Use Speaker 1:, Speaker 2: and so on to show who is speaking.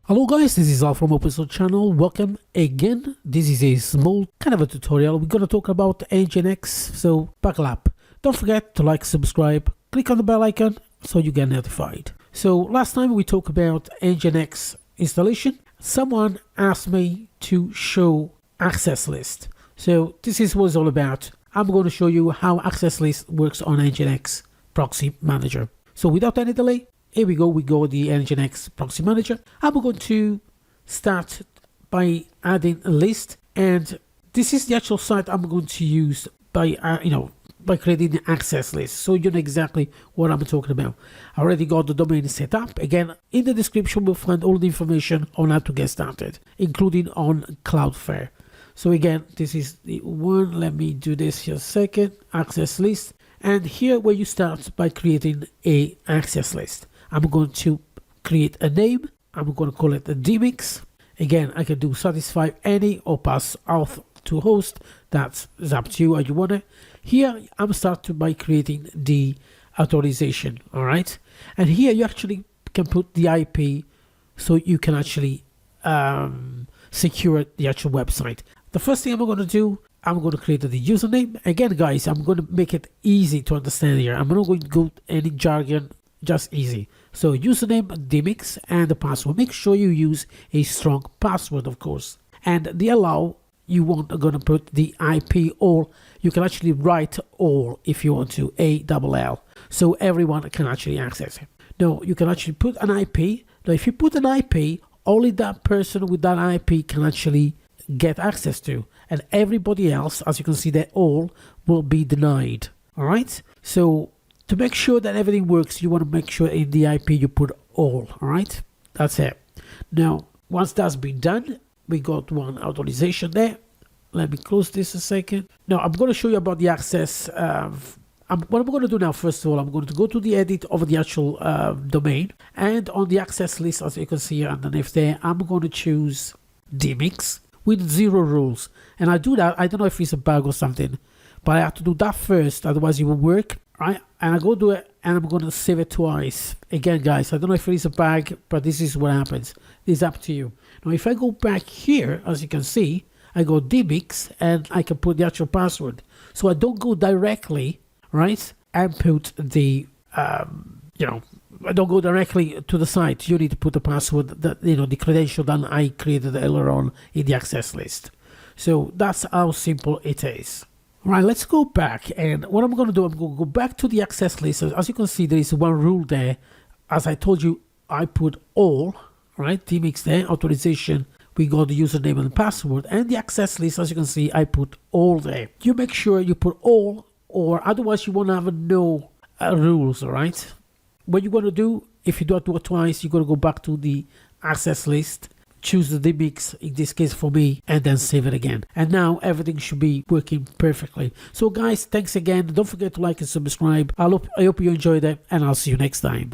Speaker 1: Hello guys, this is Auth from Open Source channel. Welcome again. This is a small kind of a tutorial. We're going to talk about Nginx, so buckle up. Don't forget to like, subscribe, click on the bell icon so you get notified. So last time we talked about Nginx installation. Someone asked me to show access list. So this is what it's all about. I'm going to show you how access list works on Nginx Proxy Manager. So without any delay, here we go the Nginx Proxy Manager. I'm going to start by adding a list, and this is the actual site I'm going to use by creating the access list, so you know exactly what I'm talking about. I already got the domain set up. Again, in the description we'll find all the information on how to get started, including on Cloudflare. So again, this is the one. Let me do this here a second. Access list, and here where you start by creating a access list. I'm going to create a name. I'm going to call it a Nginx. Again, I can do satisfy any or pass auth to host. That's up to you how you want it. Here, I'm starting by creating the authorization. All right. And here you actually can put the IP so you can actually secure the actual website. The first thing I'm going to do, I'm going to create the username. Again, guys, I'm going to make it easy to understand here. I'm not going to go any jargon, just easy. So username Nginx and the password. Make sure you use a strong password, of course. And the allow, you want going to put the IP all. You can actually write all if you want to, ALL, so everyone can actually access it. No, you can actually put an IP. Now, if you put an IP, only that person with that IP can actually get access to, and everybody else, as you can see, they all will be denied. All right. So to make sure that everything works, you want to make sure in the IP you put all right? That's it. Now, once that's been done, we got one authorization there. Let me close this a second. Now, I'm going to show you about the access. What I'm going to do now, first of all, I'm going to go to the edit of the actual domain. And on the access list, as you can see underneath there, I'm going to choose Nginx with 0 rules. And I do that, I don't know if it's a bug or something, but I have to do that first, otherwise it won't work. Right, and I go do it, and I'm going to save it twice. Again, guys, I don't know if it is a bug, but this is what happens. It's up to you. Now, if I go back here, as you can see, I go Nginx, and I can put the actual password. So I don't go directly, right, and put the, I don't go directly to the site. You need to put the password, that the credential that I created earlier on in the access list. So that's how simple it is. All right, let's go back, and what I'm going to do, I'm going to go back to the access list. As you can see, there is one rule there. As I told you, I put all, right, Nginx there, authorization, we got the username and password, and the access list, as you can see, I put all there. You make sure you put all, or otherwise you won't have no rules, all right? What you're going to do, if you do it twice, you're going to go back to the access list, choose the Nginx, in this case for me, and then save it again. And now everything should be working perfectly. So guys, thanks again. Don't forget to like and subscribe. I hope you enjoyed it, and I'll see you next time.